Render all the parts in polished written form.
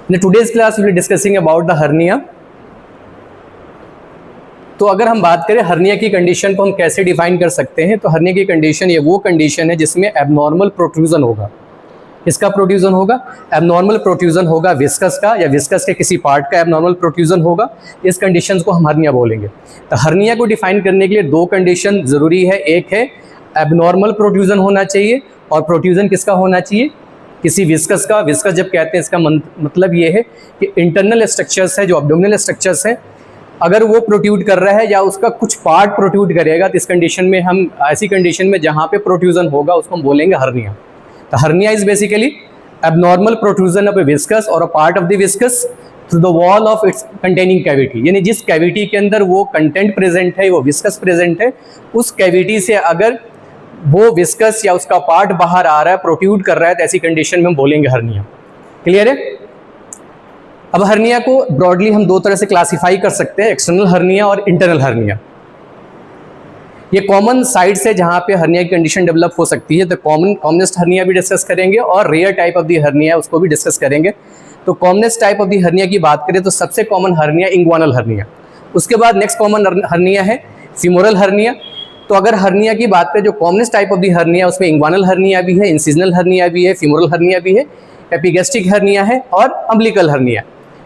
In today's class we will be discussing about the hernia. तो अगर हम बात करें हर्निया की कंडीशन को हम कैसे डिफाइन कर सकते हैं, तो हर्निया की कंडीशन ये वो कंडीशन है जिसमें एबनॉर्मल प्रोट्रूजन होगा। इसका प्रोट्रूजन होगा, एबनॉर्मल प्रोट्रूजन होगा विस्कस का, या विस्कस के किसी पार्ट का एबनॉर्मल प्रोट्रूजन होगा। इस कंडीशन को हम हर्निया बोलेंगे। तो हर्निया को डिफाइन करने के लिए दो कंडीशन ज़रूरी है, एक है एबनॉर्मल प्रोट्रूजन होना चाहिए, और प्रोट्रूजन किसका होना चाहिए, किसी विस्कस का। विस्कस जब कहते हैं इसका मतलब ये है कि इंटरनल स्ट्रक्चर्स है, जो एब्डोमिनल स्ट्रक्चर्स हैं, अगर वो प्रोट्रूड कर रहा है या उसका कुछ पार्ट प्रोट्रूड करेगा, तो इस कंडीशन में हम ऐसी कंडीशन में जहाँ पे प्रोट्रूजन होगा उसको हम बोलेंगे हर्निया। तो hernia is basically abnormal protrusion of a viscus और a part of the viscus through the wall of its containing cavity, यानी जिस कैविटी के अंदर वो कंटेंट प्रेजेंट है, वो विस्कस प्रेजेंट है, उस कैविटी से अगर वो विस्कस या उसका पार्ट बाहर आ रहा है, प्रोट्रूड कर रहा है, तो ऐसी कंडीशन में हम बोलेंगे हर्निया। क्लियर है? अब हर्निया को ब्रॉडली हम दो तरह से क्लासिफाई कर सकते हैं, एक्सटर्नल हर्निया और इंटरनल हर्निया। ये कॉमन साइट्स है जहाँ पे हर्निया की कंडीशन डेवलप हो सकती है। तो कॉमनेस्ट हर्निया भी डिस्कस करेंगे और rare type of the hernia उसको भी डिस्कस करेंगे। तो commonest type of the hernia की बात करें तो सबसे कॉमन हर्निया इंग्वानल हर्निया, उसके बाद नेक्स्ट कॉमन हर्निया है फीमोरल हर्निया। तो अगर हर्निया की बात करें जो commonest type of the hernia, उसमें इंग्वानल हर्निया भी है, इंसिजनल हर्निया भी है, फीमोरल हर्निया भी है, एपिगैस्ट्रिक हर्निया है और अम्बिलिकल हर्निया।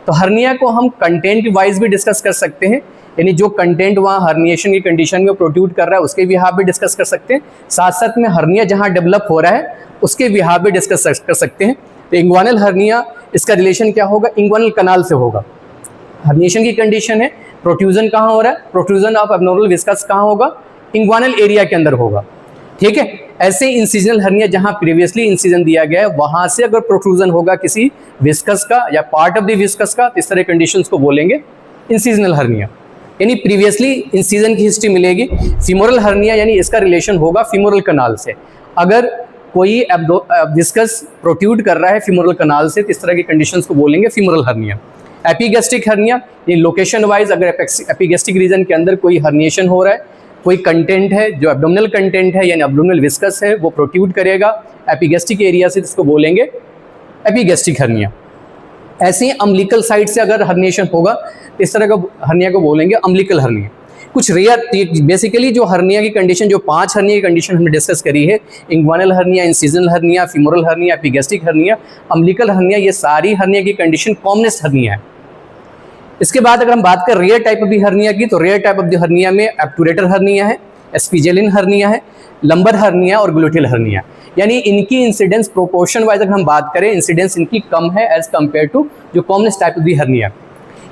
तो हर्निया को हम कंटेंट वाइज भी डिस्कस कर सकते हैं, यानी जो कंटेंट वहाँ हर्निएशन की कंडीशन में प्रोट्रूड कर रहा है उसके बिहाफ भी डिस्कस कर सकते हैं, साथ साथ में हर्निया जहाँ डेवलप हो रहा है उसके बिहाफ भी डिस्कस कर सकते हैं। तो इंग्वानल हर्निया, इसका रिलेशन क्या होगा, इंग्वानल कनाल से होगा। हर्निएशन की कंडीशन है, प्रोट्रूजन कहाँ हो रहा है, प्रोट्रूजन ऑफ एबनॉर्मल विस्कस कहाँ होगा, इंग्वानल एरिया के अंदर होगा। ठीक है, ऐसे इंसिजनल हर्निया जहां प्रीवियसली इंसिजन दिया गया है वहां से अगर प्रोट्रूजन होगा किसी विस्कस का या पार्ट ऑफ द विस्कस का, तो इस तरह कंडीशंस को बोलेंगे इंसिजनल हर्निया, यानी प्रीवियसली इंसिजन की हिस्ट्री मिलेगी। फीमोरल हर्निया यानी इसका रिलेशन होगा फीमोरल कनाल से, अगर कोई विस्कस प्रोट्रूड कर रहा है फीमोरल कनाल से, तो इस तरह की कंडीशंस को बोलेंगे फीमोरल हर्निया। एपिगैस्ट्रिक हर्निया, ये लोकेशन वाइज अगर एपिगैस्ट्रिक रीजन के अंदर कोई हर्निएशन हो रहा है, कोई कंटेंट है जो एब्डोमिनल कंटेंट है यानी एब्डोमिनल विस्कस है वो प्रोट्रूड करेगा एपिगैस्ट्रिक एरिया से, इसको बोलेंगे एपिगैस्ट्रिक हर्निया। ऐसे ही अम्बिलिकल साइड से अगर हर्निएशन होगा इस तरह का हर्निया को बोलेंगे अम्बिलिकल हर्निया। कुछ रेयर, बेसिकली जो हर्निया की कंडीशन, जो 5 हर्निया की कंडीशन हमने डिस्कस करी है, inguinal hernia, incisional hernia, femoral hernia, epigastric hernia, umbilical hernia, ये सारी हर्निया की कंडीशन कॉमनेस्ट हर्निया है। इसके बाद अगर हम बात करें rare type of the hernia की, तो rare type of the hernia में एब्टूरेटर हर्निया है, एस्पिजेलिन हर्निया है, लंबर हर्निया और ग्लूटियल हर्निया। यानी इनकी इंसिडेंस प्रोपोर्शन वाइज अगर हम बात करें, इंसिडेंस इनकी कम है एज कम्पेयर टू जो commonest type of the hernia.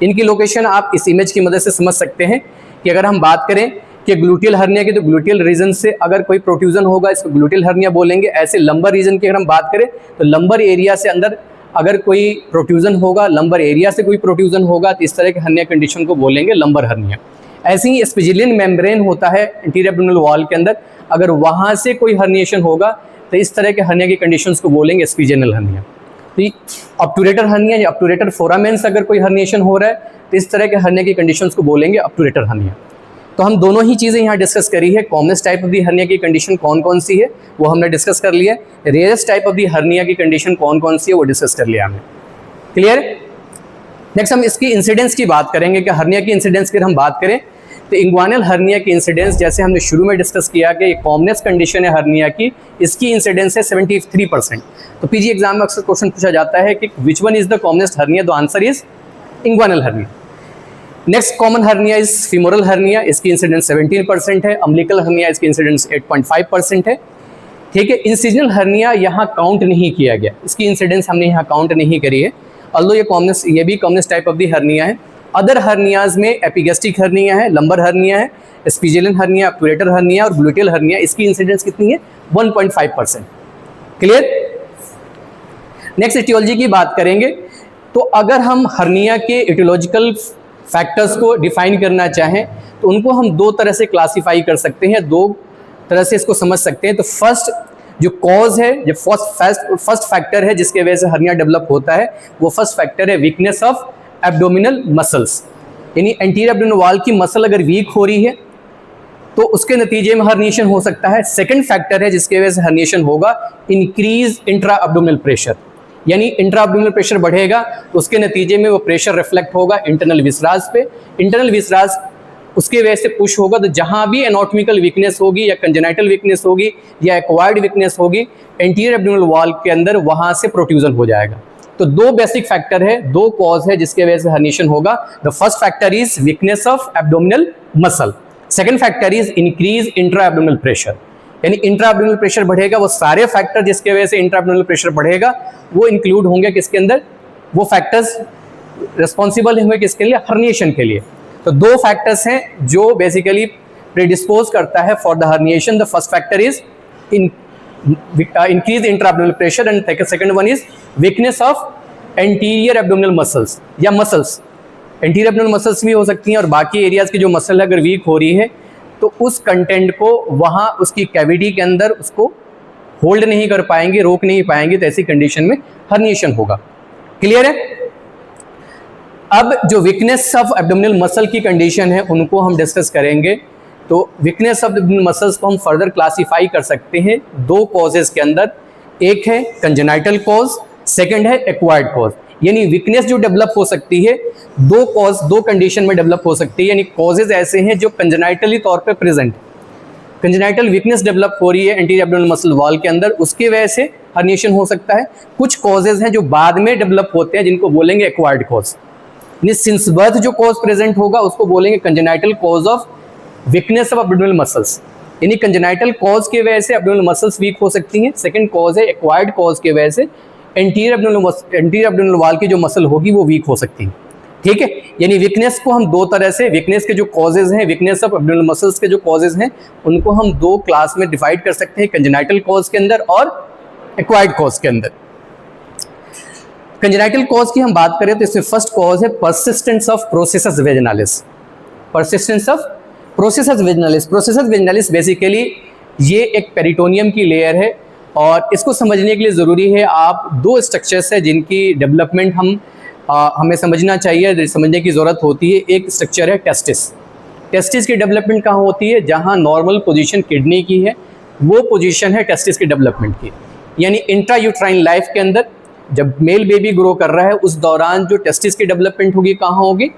इनकी लोकेशन आप इस इमेज की मदद से समझ सकते हैं कि अगर हम बात करें कि ग्लूटियल हर्निया की, तो ग्लूटियल रीजन से अगर कोई प्रोट्रूजन होगा इसको ग्लूटियल हर्निया बोलेंगे। ऐसे लंबर रीजन की अगर हम बात करें तो लंबर एरिया से अंदर अगर कोई प्रोट्रूजन होगा, लंबर एरिया से कोई प्रोट्रूजन होगा, तो इस तरह के हर्निया कंडीशन को बोलेंगे लंबर हर्निया। ऐसे ही एस्पिजिलिन मेम्ब्रेन होता है एंटीरियर एब्डोमिनल वॉल के अंदर, अगर वहाँ से कोई हर्निएशन होगा तो इस तरह के हर्निया की कंडीशंस को बोलेंगे एस्पिजिनल हर्निया। तो ऑब्टूरेटर हर्निया या ऑब्टूरेटर फोरामेन से अगर कोई हर्निएशन हो रहा है तो इस तरह के हर्निया की कंडीशंस को बोलेंगे ऑब्टूरेटर हर्निया। तो हम दोनों ही चीज़ें यहाँ डिस्कस करी है। Commonest type of the hernia की कंडीशन कौन कौन सी है वो हमने डिस्कस कर लिया है, rarest type of the hernia की कंडीशन कौन कौन सी है वो डिस्कस कर लिया हमने। क्लियर? नेक्स्ट हम इसकी इंसिडेंस की बात करेंगे कि हर्निया की इंसिडेंस की हम बात करें तो इंग्वानल हर्निया की इंसिडेंस, जैसे हमने शुरू में डिस्कस किया कि कॉमनेस्ट कंडीशन है हर्निया की, इसकी इंसिडेंस है 73%। तो पीजी एग्जाम में अक्सर क्वेश्चन पूछा जाता है कि which one is the commonest hernia, the answer is inguinal hernia. Next common hernia is femoral hernia, इसकी इंसिडेंस 17% है। अम्बिलिकल हर्निया, इसकी इंसिडेंस 8.5% है। ठीक है, इंसिजनल हर्निया यहाँ काउंट नहीं किया गया, इसकी इंसिडेंस हमने यहाँ काउंट नहीं करी है, ऑल्दो ये भी commonest type of the hernia है। अदर हर्नियाज में एपिगैस्ट्रिक हर्निया है, लंबर हर्निया है, एस्पिजिलिन हर्निया, ऑब्टूरेटर हर्निया और ग्लूटियल हर्निया, इसकी इंसिडेंस कितनी है 1.5%। क्लियर? नेक्स्ट एटियोलॉजी की बात करेंगे तो अगर हम हर्निया के एटियोलॉजिकल फैक्टर्स को डिफाइन करना चाहें तो उनको हम दो तरह से क्लासीफाई कर सकते हैं, दो तरह से इसको समझ सकते हैं। तो फर्स्ट जो कॉज है, जो फर्स्ट फैक्टर है जिसके वजह से हर्निया डेवलप होता है, वो फर्स्ट फैक्टर है वीकनेस ऑफ एब्डोमिनल मसल्स, यानी एंटीरियर एब्डोमिनल वॉल की मसल अगर वीक हो रही है तो उसके नतीजे में हर्निएशन हो सकता है। सेकंड फैक्टर है जिसके वजह से हर्निएशन होगा, इंक्रीज इंट्रा एब्डोमिनल प्रेशर, यानी इंट्रा एब्डोमिनल प्रेशर बढ़ेगा तो उसके नतीजे में वो प्रेशर रिफ्लेक्ट होगा इंटरनल विसराज पे। इंटरनल विसराज उसके वजह से पुश होगा, तो जहां भी एनाटॉमिकल वीकनेस होगी या कंजेनाइटल वीकनेस होगी या एक्वायर्ड वीकनेस होगी एंटीरियर एब्डोमिनल वॉल के अंदर, वहां से प्रोट्रूजन हो जाएगा। तो दो बेसिक फैक्टर है, दो कॉज है जिसके वजह से हर्निएशन होगा। The first factor is weakness of abdominal muscle, second factor is increase intra abdominal pressure, यानी इंट्रा एब्डोमिनल प्रेशर बढ़ेगा, वो सारे फैक्टर जिसके वजह से इंट्रा एब्डोमिनल प्रेशर बढ़ेगा वो इंक्लूड होंगे किसके अंदर, वो फैक्टर्स रिस्पॉन्सिबल होंगे किसके लिए, हर्निएशन के लिए। तो दो फैक्टर्स हैं जो बेसिकली प्रेडिस्पोज करता है for the herniation. The first factor is increase intra abdominal pressure and second one is weakness of anterior abdominal muscles या मसल्स। एंटीरियर एब्डोमिनल मसल्स भी हो सकती हैं और बाकी एरियाज की जो मसल अगर वीक हो रही है तो उस कंटेंट को वहाँ उसकी कैविटी के अंदर उसको होल्ड नहीं कर पाएंगे, रोक नहीं पाएंगे, तो ऐसी कंडीशन में हर्निएशन होगा। क्लियर है? अब जो वीकनेस ऑफ एब्डोमिनल मसल की कंडीशन है उनको हम डिस्कस करेंगे। तो वीकनेस ऑफ एब्डोमिनल मसल्स को हम फर्दर क्लासीफाई कर सकते हैं दो कॉजेज के अंदर, एक है कंजेनाइटल कॉज, सेकंड है एक्वायर्ड कॉज। यानी वीकनेस जो डेवलप हो सकती है दो कॉज, दो कंडीशन में डेवलप हो सकती है, यानी कॉजेज ऐसे हैं जो कंजेनाइटली तौर पे प्रेजेंट, कंजेनाइटल वीकनेस डेवलप हो रही है एंटीरियर एब्डोमिनल मसल वॉल के अंदर, उसकी वजह से हर्निएशन हो सकता है। कुछ कॉजेज हैं जो बाद में डेवलप होते हैं जिनको बोलेंगे एक्वायर्ड कॉज। सिंस बर्थ जो कॉज प्रेजेंट होगा उसको बोलेंगे congenital cause of weakness of abdominal muscles, यानी कंजेनाइटल कॉज की वजह से एब्डोमिनल मसल्स वीक हो सकती हैं। सेकंड कॉज है एक्वायर्ड कॉज की वजह से एंटीरियर एब्डोमिनल वॉल की जो मसल होगी वो वीक हो सकती है। ठीक है, यानी वीकनेस को हम दो तरह से, वीकनेस के जो कॉजेज हैं, वीकनेस ऑफ एब्डोमिनल मसल्स के जो कॉजेज हैं उनको हम दो क्लास में डिवाइड कर सकते हैं, कंजेनाइटल कॉज के अंदर और एक्वायर्ड कॉज के अंदर। कंजेनाइटल कॉज की हम बात करें तो इसमें फर्स्ट कॉज है persistence of processes vaginalis. Persistence of processes vaginalis, processes vaginalis basically ये एक पेरिटोनियम की लेयर है और इसको समझने के लिए ज़रूरी है आप दो स्ट्रक्चर्स है जिनकी डेवलपमेंट हमें समझना चाहिए, समझने की ज़रूरत होती है। एक स्ट्रक्चर है टेस्टिस। टेस्टिस की डेवलपमेंट कहाँ होती है, जहाँ नॉर्मल पोजीशन किडनी की है वो पोजीशन है टेस्टिस की डेवलपमेंट की। यानी इंट्रा यूट्राइन लाइफ के अंदर जब मेल बेबी ग्रो कर रहा है उस दौरान जो टेस्टिस की डेवलपमेंट होगी कहाँ होगी,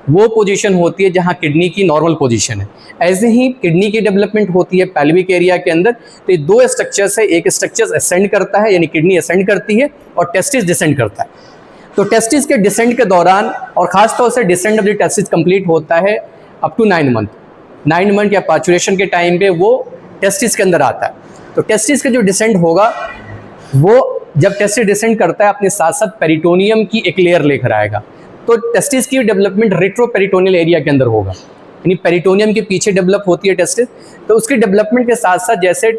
वो पोजीशन होती है जहाँ किडनी की नॉर्मल पोजीशन है। ऐसे ही किडनी की डेवलपमेंट होती है पैल्विक एरिया के अंदर। तो ये दो स्ट्रक्चर्स है, एक स्ट्रक्चर असेंड करता है यानी किडनी असेंड करती है और टेस्टिस डिसेंड करता है। तो टेस्टिस के डिसेंड के दौरान और खासतौर से descend of the testis complete होता है अप टू 9 मंथ, 9 मंथ या पाचुरेशन के टाइम पे वो टेस्टिस के अंदर आता है। तो टेस्टिस का जो डिसेंड होगा वो जब टेस्टिस डिसेंड करता है अपने साथ साथ पेरिटोनियम की एक लेयर लेकर आएगा। तो टेस्टिस की डेवलपमेंट रेट्रोपेरिटोनियल एरिया के अंदर होगा, यानी पेरिटोनियम के पीछे डेवलप होती है टेस्टिस। तो उसकी डेवलपमेंट के साथ साथ जैसे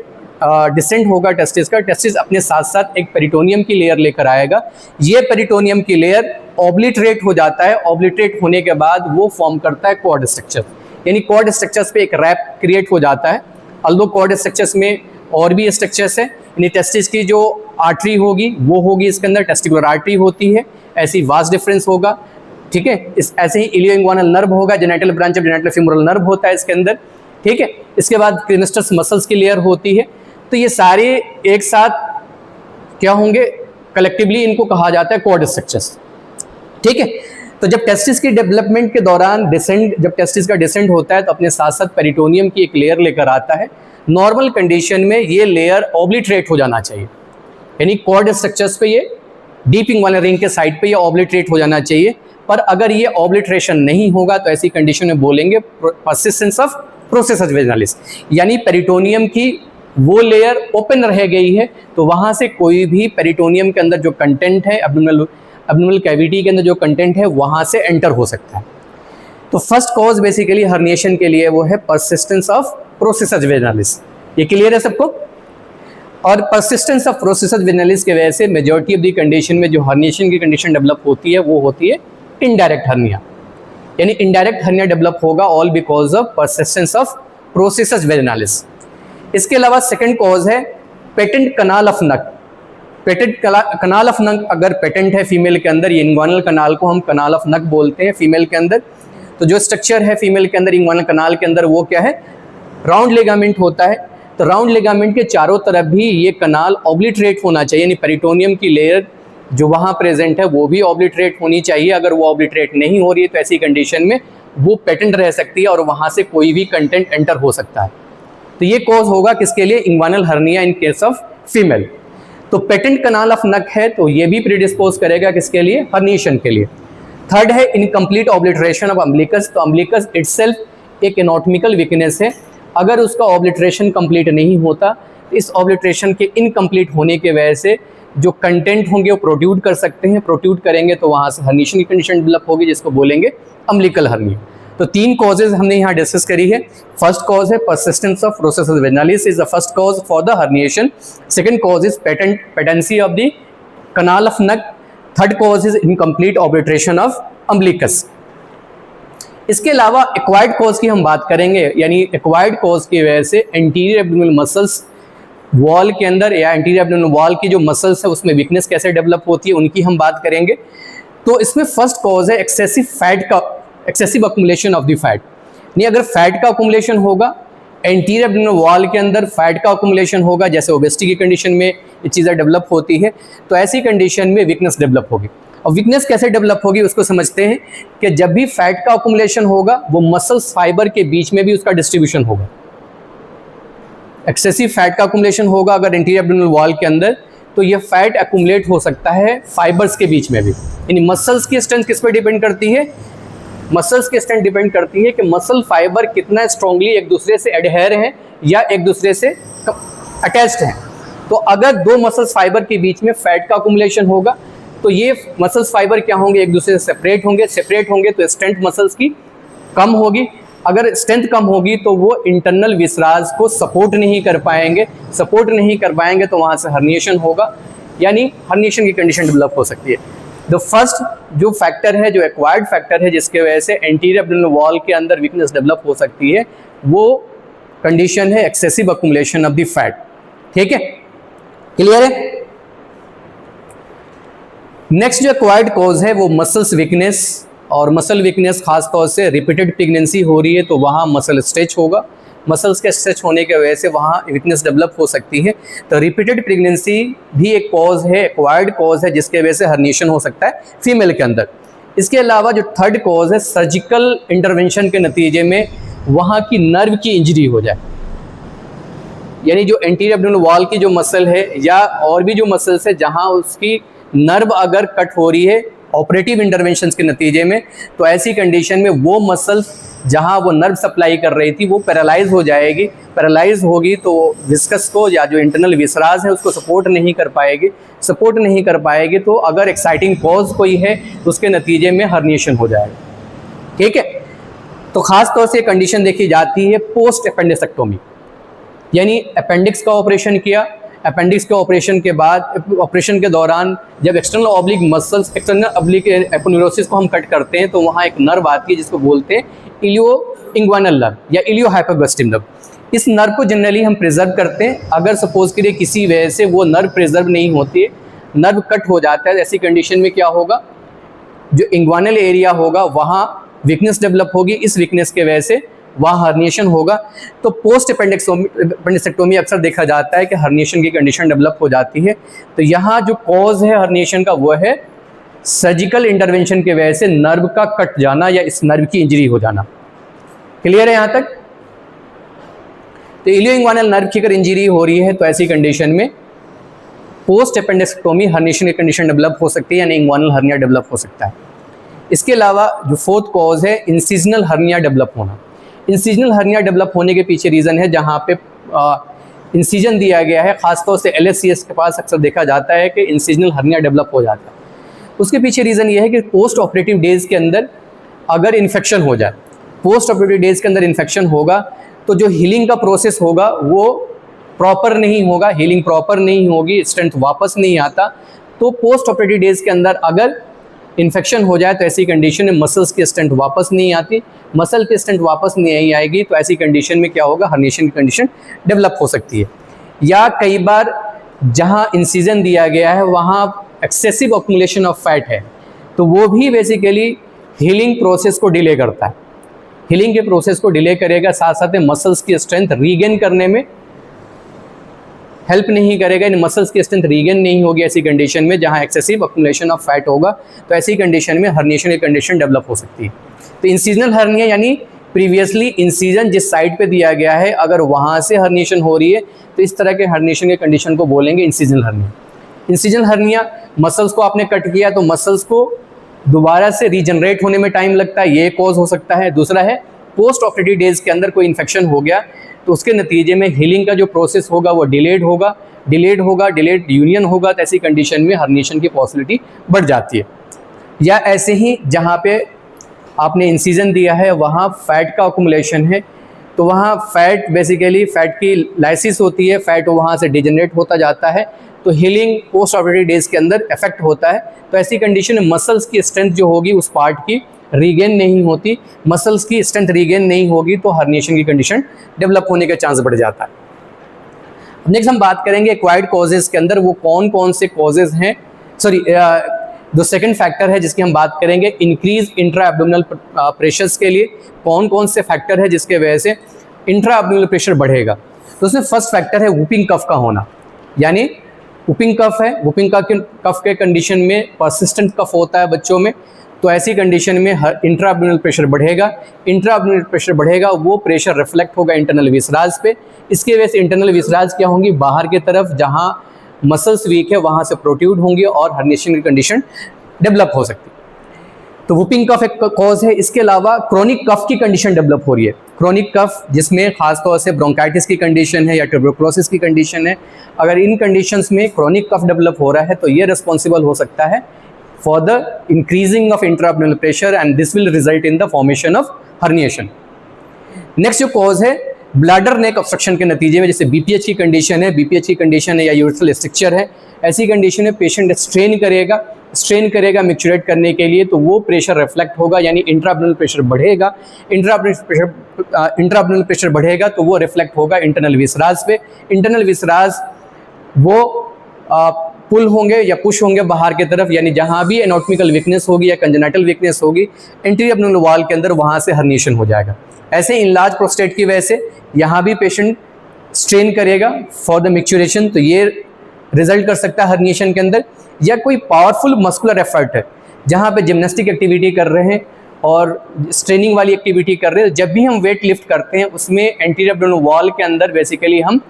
डिसेंट होगा टेस्टिस का, टेस्टिस अपने साथ साथ एक पेरिटोनियम की लेयर लेकर आएगा। ये पेरिटोनियम की लेयर ऑब्लिटरेट हो जाता है, ऑब्लिटरेट होने के बाद वो फॉर्म करता है कॉर्ड स्ट्रक्चर, यानी कॉर्ड स्ट्रक्चर्स पे एक रैप क्रिएट हो जाता है। अल्दो कॉर्ड स्ट्रक्चर्स में और भी स्ट्रक्चर्स है, यानी टेस्टिस की जो आर्टरी होगी वो होगी इसके अंदर, टेस्टिकुलर आर्टरी होती है, ऐसी वास्ट डिफरेंस होगा। ठीक है, इस ऐसे ही इलियोइंग्वानल नर्व होगा, genital branch of genital femoral nerve होता है इसके अंदर। ठीक है, इसके बाद क्रिनिस्टस मसल्स की लेयर होती है। तो ये सारे एक साथ क्या होंगे, कलेक्टिवली इनको कहा जाता है कॉर्ड स्ट्रक्चर्स। ठीक है, तो जब टेस्टिस की डेवलपमेंट के दौरान जब टेस्टिस का डिसेंड होता है तो अपने साथ साथ पेरिटोनियम की एक लेयर लेकर आता है। नॉर्मल कंडीशन में ये लेयर ऑब्लिटरेट हो जाना चाहिए, यानी कॉर्ड स्ट्रक्चर्स पे ये डीपिंग वाले रिंग के साइड पे ये ऑब्लिटरेट हो जाना चाहिए। पर अगर ये ऑब्लिटरेशन नहीं होगा तो ऐसी कंडीशन में बोलेंगे परसिस्टेंस ऑफ प्रोसेसस वेजिनालिस, यानी पेरिटोनियम की वो लेयर ओपन रह गई है तो वहाँ से कोई भी पेरिटोनियम के अंदर जो कंटेंट है, एब्डोमिनल कैविटी के अंदर जो कंटेंट है वहाँ से एंटर हो सकता है। तो फर्स्ट कॉज बेसिकली हर्निएशन के लिए वो है परसिस्टेंस ऑफ प्रोसेसस वेजिनालिस। ये क्लियर है सबको? और परसिस्टेंस ऑफ प्रोसेसस वेजिनालिस की वजह से मेजॉरिटी ऑफ द कंडीशन में जो हर्निएशन की कंडीशन डेवलप होती है वो होती है इनडायरेक्ट हर्निया, यानी इनडायरेक्ट हर्निया डेवलप होगा all because of persistence of processes vaginalis. इसके अलावा सेकंड कॉज है पेटेंट कनाल ऑफ नक। पेटेंट कनाल ऑफ नक अगर पेटेंट है फीमेल के अंदर, ये इंग्वानल कनाल को हम कनाल ऑफ नक बोलते हैं फीमेल के अंदर। तो जो स्ट्रक्चर है फीमेल के अंदर इंग्वानल कनाल के अंदर वो क्या है, राउंड लिगामेंट होता है। तो राउंड लिगामेंट के चारों तरफ भी ये कनाल ऑब्लिटरेट होना चाहिए, यानी पेरिटोनियम की लेयर जो वहाँ प्रेजेंट है वो भी ऑब्लिटरेट होनी चाहिए। अगर वो ऑब्लिटरेट नहीं हो रही है तो ऐसी कंडीशन में वो पेटेंट रह सकती है और वहाँ से कोई भी कंटेंट एंटर हो सकता है। तो ये कॉज होगा किसके लिए? Inguinal hernia in case of female. तो पेटेंट कनाल ऑफ नक है तो ये भी प्रीडिस्पोज करेगा किसके लिए? हर्निएशन के लिए। थर्ड है इनकम्प्लीट ऑब्लिटरेशन ऑफ अम्बिलिकस। तो अम्बिलिकस इटसेल्फ एक एनाटॉमिकल वीकनेस है, अगर उसका ऑब्लिटरेशन कंप्लीट नहीं होता, इस ऑब्लिटरेशन के इनकम्प्लीट होने की वजह से जो कंटेंट होंगे वो प्रोड्यूट कर सकते हैं, प्रोड्यूट करेंगे तो वहाँ से हर्निएशन की कंडीशन डेवलप होगी जिसको बोलेंगे अम्बिलिकल हर्निया। तो 3 कॉजेज हमने यहाँ डिस्कस करी है। फर्स्ट कॉज है persistence of processus vaginalis is the first cause for the herniation. Second cause is patency of the canal of Nuck. Third cause is incomplete obliteration of umbilicus. इसके अलावा acquired cause की हम बात करेंगे, यानी acquired cause की वजह से एंटीरियर एब्डोमिनल मसल्स वॉल के अंदर या एंटीरियर एब्डोमिनल वॉल की जो मसल्स है उसमें वीकनेस कैसे डेवलप होती है उनकी हम बात करेंगे। तो इसमें फर्स्ट कॉज है एक्सेसिव फैट का, excessive accumulation of the fat. नहीं, अगर फैट का अकुमुलेशन होगा एंटीरियर एब्डोमिनल वॉल के अंदर, फैट का अकुमुलेशन होगा, जैसे ओबेसिटी की कंडीशन में ये चीज़ें डेवलप होती है, तो ऐसी कंडीशन में वीकनेस डेवलप होगी। और वीकनेस कैसे डेवलप होगी उसको समझते हैं कि जब भी फैट का अकुमुलेशन होगा वो मसल्स फाइबर के बीच में भी उसका डिस्ट्रीब्यूशन होगा। एक्सेसिव फैट का अकुमुलेशन होगा अगर एंटीरियर एब्डोमिनल वॉल के अंदर, तो ये फैट अकुमुलेट हो सकता है फाइबर्स के बीच में भी। यानी मसल्स की स्ट्रेंथ किस पर डिपेंड करती है? मसल्स की स्ट्रेंथ डिपेंड करती है कि मसल फाइबर कितना स्ट्रांगली एक दूसरे से एडहेयर हैं या एक दूसरे से अटैच्ड हैं। तो अगर 2 मसल्स फाइबर के बीच में फैट का अकुमुलेशन होगा तो ये मसल्स फाइबर क्या होंगे? एक दूसरे से सेपरेट होंगे तो स्ट्रेंथ मसल्स की कम होगी। अगर स्ट्रेंथ कम होगी तो वो इंटरनल विसराज को सपोर्ट नहीं कर पाएंगे तो वहाँ से हर्निएशन होगा, यानी हर्निएशन की कंडीशन डेवलप हो सकती है। द फर्स्ट जो फैक्टर है, जो एक्वायर्ड फैक्टर है जिसके वजह से एंटीरियर एब्डोमिनल वॉल के अंदर वीकनेस डेवलप हो सकती है, वो कंडीशन है excessive accumulation of the fat. ठीक है, क्लियर है? नेक्स्ट जो एक्वायर्ड कॉज है वो मसल्स वीकनेस, और मसल वीकनेस खास तौर से रिपीटेड प्रेगनेंसी हो रही है तो वहाँ मसल स्ट्रेच होगा। मसल्स के स्ट्रेच होने की वजह से वहाँ वीकनेस डेवलप हो सकती है। तो रिपीटेड प्रेगनेंसी भी एक कॉज है, एक्वायर्ड कॉज है जिसके वजह से हर्निएशन हो सकता है फीमेल के अंदर। इसके अलावा जो थर्ड कॉज है, सर्जिकल इंटरवेंशन के नतीजे में वहाँ की नर्व की इंजरी हो जाए, यानी जो एंटीरियर एब्डोमिनल वॉल की जो मसल है या और भी जो मसल्स है जहाँ उसकी नर्व अगर कट हो रही है ऑपरेटिव इंटरवेंशंस के नतीजे में, तो ऐसी कंडीशन में वो मसल्स जहाँ वो नर्व सप्लाई कर रही थी वो पैरालाइज हो जाएगी। पैरालाइज होगी तो विस्कस को या जो इंटरनल विसराज है उसको सपोर्ट नहीं कर पाएगी तो अगर एक्साइटिंग कॉज कोई है तो उसके नतीजे में हर्निएशन हो जाएगा। ठीक है, तो खास तौर से कंडीशन देखी जाती है पोस्ट अपेंडिसेक्टोमी, यानी अपेंडिक्स का ऑपरेशन किया, अपेंडिक्स के ऑपरेशन के बाद, ऑपरेशन के दौरान जब external oblique muscles, external oblique aponeurosis को हम कट करते हैं तो वहाँ एक नर्व आती है जिसको बोलते हैं इलियो इंग्वानल नर्व या इलियो हाइपोगस्टिम नर्व। इस नर्व को जनरली हम प्रिजर्व करते हैं। अगर सपोज करिए किसी वजह से वो नर्व प्रिजर्व नहीं होती है, नर्व कट हो जाता है, ऐसी कंडीशन में क्या होगा? जो इंग्वानल एरिया होगा वहाँ वीकनेस डेवलप होगी, इस वीकनेस के वजह से वहाँ हर्निएशन होगा। तो पोस्ट अपेंडिसेक्टोमी अक्सर देखा जाता है कि हर्निएशन की कंडीशन डेवलप हो जाती है। तो यहाँ जो कॉज है हर्निएशन का वो है सर्जिकल इंटरवेंशन की वजह से नर्व का कट जाना या इस नर्व की इंजरी हो जाना। क्लियर है यहाँ तक? तो इलियो इंग्वानल नर्व की अगर इंजरी हो रही है तो ऐसी कंडीशन में पोस्ट अपेंडिसेक्टोमी हर्निएशन की कंडीशन डेवलप हो सकती है, यानी इंग्वानल हर्निया डेवलप हो सकता है। इसके अलावा जो फोर्थ कॉज है इंसिजनल हर्निया डेवलप होना। इंसिजनल हर्निया डेवलप होने के पीछे रीज़न है जहाँ पे इंसिजन दिया गया है, खासतौर से LSCS के पास अक्सर देखा जाता है कि इंसिजनल हर्निया डेवलप हो जाता है। उसके पीछे रीज़न ये है कि पोस्ट ऑपरेटिव डेज़ के अंदर अगर इन्फेक्शन हो जाए, पोस्ट ऑपरेटिव डेज़ के अंदर इन्फेक्शन होगा तो जो हीलिंग का प्रोसेस होगा वो प्रॉपर नहीं होगा, हीलिंग प्रॉपर नहीं होगी, स्ट्रेंथ वापस नहीं आता। तो पोस्ट ऑपरेटिव डेज़ के अंदर अगर इन्फेक्शन हो जाए तो ऐसी कंडीशन में मसल्स की स्ट्रेंथ वापस नहीं आती, मसल की स्ट्रेंथ वापस नहीं आएगी तो ऐसी कंडीशन में क्या होगा? हर्निएशन की कंडीशन डेवलप हो सकती है। या कई बार जहां इंसिजन दिया गया है वहां एक्सेसिव अक्यूमुलेशन ऑफ फैट है तो वो भी बेसिकली हीलिंग प्रोसेस को डिले करता है, हीलिंग के प्रोसेस को डिले करेगा, साथ साथ में मसल्स की स्ट्रेंथ रीगेन करने में हेल्प नहीं करेगा, इन मसल्स की स्ट्रेंथ रीगेन नहीं होगी ऐसी कंडीशन में जहाँ एक्सेसिव अक्यूमुलेशन ऑफ फैट होगा, तो ऐसी कंडीशन में हर्निएशन की कंडीशन डेवलप हो सकती है। तो इंसीजनल हर्निया यानी प्रीवियसली इंसीजन जिस साइड पे दिया गया है अगर वहाँ से हर्निएशन हो रही है तो इस तरह के हर्निएशन के कंडीशन को बोलेंगे incisional hernia. Incisional hernia, muscles को आपने कट किया तो मसल्स को दोबारा से रीजनरेट होने में टाइम लगता है, ये कॉज हो सकता है। दूसरा है पोस्ट ऑपरेटिव डेज के अंदर कोई इन्फेक्शन हो गया तो उसके नतीजे में हीलिंग का जो प्रोसेस होगा वो डिलेड होगा, डिलेड यूनियन होगा, तो ऐसी कंडीशन में हर्निएशन की पॉसिबिलिटी बढ़ जाती है। या ऐसे ही जहाँ पे आपने इंसीजन दिया है वहाँ फैट का अकुमुलेशन है तो वहाँ फैट बेसिकली फैट की लाइसिस होती है, फैट वहाँ से डिजनरेट होता जाता है तो हीलिंग पोस्ट ऑपरेटिव डेज के अंदर इफेक्ट होता है। तो ऐसी कंडीशन में मसल्स की स्ट्रेंथ जो होगी उस पार्ट की रीगेन नहीं होती, मसल्स की स्ट्रेंथ रीगेन नहीं होगी तो हर्निएशन की कंडीशन डेवलप होने का चांस बढ़ जाता है। अब नेक्स्ट हम बात करेंगे एक्वायर्ड कॉजेज के अंदर वो कौन कौन से कॉजेज हैं, जो सेकंड फैक्टर है जिसकी हम बात करेंगे इंक्रीज इंट्रा एब्डोमिनल प्रेशर्स के लिए कौन कौन से फैक्टर है जिसके वजह से इंट्रा एब्डोमिनल प्रेशर बढ़ेगा। तो उसमें फर्स्ट फैक्टर है वुपिंग कफ का होना, यानी वुपिंग कफ है, वुपिंग कफ के कंडीशन में परसिस्टेंट कफ होता है बच्चों में, तो ऐसी कंडीशन में इंट्रा एब्डोमिनल प्रेशर बढ़ेगा। इंट्रा एब्डोमिनल प्रेशर बढ़ेगा, वो प्रेशर रिफ्लेक्ट होगा इंटरनल विसराज पे, इसकी वजह से इंटरनल विसराज क्या होंगी, बाहर की तरफ जहाँ मसल्स वीक है वहाँ से प्रोट्रूड होंगे और हर्निएशन की कंडीशन डेवलप हो सकती है। तो वुपिंग कफ एक कॉज है। इसके अलावा क्रोनिक कफ की कंडीशन डेवलप हो रही है, क्रोनिक कफ जिसमें खासतौर से ब्रोंकाइटिस की कंडीशन है या ट्यूबरकुलोसिस की कंडीशन है, अगर इन कंडीशंस में क्रोनिक कफ डेवलप हो रहा है तो ये रिस्पॉन्सिबल हो सकता है for the increasing of intra abdominal pressure and this will result in the formation of herniation. Next जो कॉज है ब्लैडर नेक ऑब्स्ट्रक्शन के नतीजे में, जैसे बीपीएच की कंडीशन है, बीपीएच की कंडीशन है या यूरेथ्रल स्ट्रक्चर है, ऐसी कंडीशन में पेशेंट स्ट्रेन करेगा मिक्चुरेट करने के लिए तो वो प्रेशर रिफ्लेक्ट होगा, यानी इंट्रा एब्डोमिनल प्रेशर बढ़ेगा, इंट्रा एब्डोमिनल प्रेशर बढ़ेगा तो वो रिफ्लेक्ट होगा इंटरनल विसराज पे। इंटरनल विसराज वो पुल होंगे या पुश होंगे बाहर की तरफ, यानी जहाँ भी एनाटॉमिकल वीकनेस होगी या कंजेनिटल वीकनेस होगी एंटीरियर एब्डोमिनल वॉल के अंदर वहाँ से हर्निएशन हो जाएगा। ऐसे इनलार्ज प्रोस्टेट की वजह से यहाँ भी पेशेंट स्ट्रेन करेगा फॉर द मिक्चुरेशन, तो ये रिजल्ट कर सकता है हर्निएशन के अंदर। या कोई पावरफुल मस्कुलर एफर्ट है जहाँ पे जिम्नास्टिक एक्टिविटी कर रहे हैं और स्ट्रेनिंग वाली एक्टिविटी कर रहे हैं, जब भी हम वेट लिफ्ट करते हैं उसमें एंटीरियर एब्डोमिनल वॉल के अंदर बेसिकली हम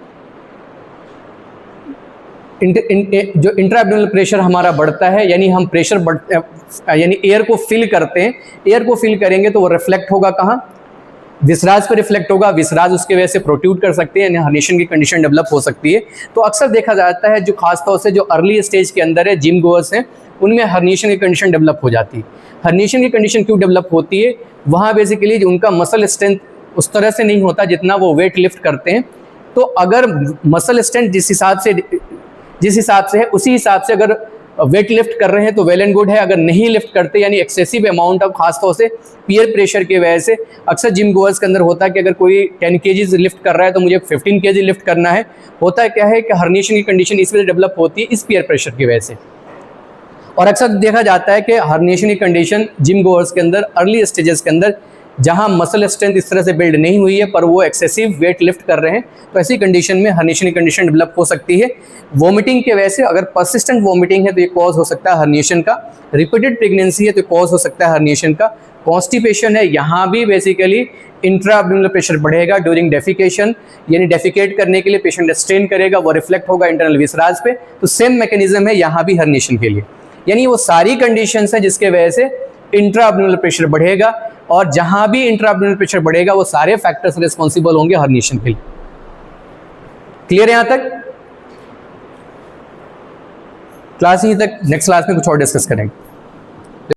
जो इंट्रा एब्डोमिनल प्रेशर हमारा बढ़ता है, यानी हम प्रेशर यानी एयर को फिल करते हैं, एयर को फिल करेंगे तो वो रिफ्लेक्ट होगा कहाँ, विसराज पर रिफ्लेक्ट होगा, विसराज उसके वजह से प्रोट्रूड कर सकते हैं, यानी हर्निएशन की कंडीशन डेवलप हो सकती है। तो अक्सर देखा जाता है जो खासतौर से जो अर्ली स्टेज के अंदर है जिम गोअर्स हैं उनमें हर्निएशन की कंडीशन डेवलप हो जाती है। हर्निएशन की कंडीशन क्यों डेवलप होती है, वहाँ बेसिकली उनका मसल स्ट्रेंथ उस तरह से नहीं होता जितना वो वेट लिफ्ट करते हैं, तो अगर मसल स्ट्रेंथ जिस हिसाब से है उसी हिसाब से अगर वेट लिफ्ट कर रहे हैं तो वेल एंड गुड है, अगर नहीं लिफ्ट करते यानी एक्सेसिव अमाउंट ऑफ खासतौर से पीयर प्रेशर की वजह से अक्सर जिम गोअर्स के अंदर होता है कि अगर कोई 10 kg लिफ्ट कर रहा है तो मुझे 15 kg लिफ्ट करना है, होता है क्या है कि हर्निएशन की कंडीशन इस वजह से डेवलप होती है इस पीयर प्रेशर की वजह से। और अक्सर देखा जाता है कि हर्निएशन की कंडीशन जिम गोअर्स के अंदर अर्ली स्टेजेस के अंदर जहां मसल स्ट्रेंथ इस तरह से बिल्ड नहीं हुई है पर वो एक्सेसिव वेट लिफ्ट कर रहे हैं, तो ऐसी कंडीशन में हर्निएशन की कंडीशन डेवलप हो सकती है। वोमिटिंग के वजह से, अगर परसिस्टेंट वोमिटिंग है तो ये कॉज हो सकता है हर्निएशन का, रिपीटेड प्रेगनेंसी है तो कॉज हो सकता है हर्निएशन का, कॉन्स्टिपेशन है यहाँ भी बेसिकली इंट्रा एब्डोमिनल प्रेशर बढ़ेगा ड्यूरिंग डेफिकेशन, यानी डेफिकेट करने के लिए पेशेंट स्ट्रेन करेगा, वो रिफ्लेक्ट होगा इंटरनल विसराज पे, तो सेम मैकेनिज्म है यहाँ भी हर्निएशन के लिए। यानी वो सारी कंडीशंस है जिसके वजह से इंट्रा एब्डोमिनल प्रेशर बढ़ेगा और जहां भी इंट्रा एब्डोमिनल प्रेशर बढ़ेगा वो सारे फैक्टर्स रिस्पॉन्सिबल होंगे हर्निएशन के लिए। क्लियर है यहां तक? क्लास यहीं तक, नेक्स्ट क्लास में कुछ और डिस्कस करेंगे।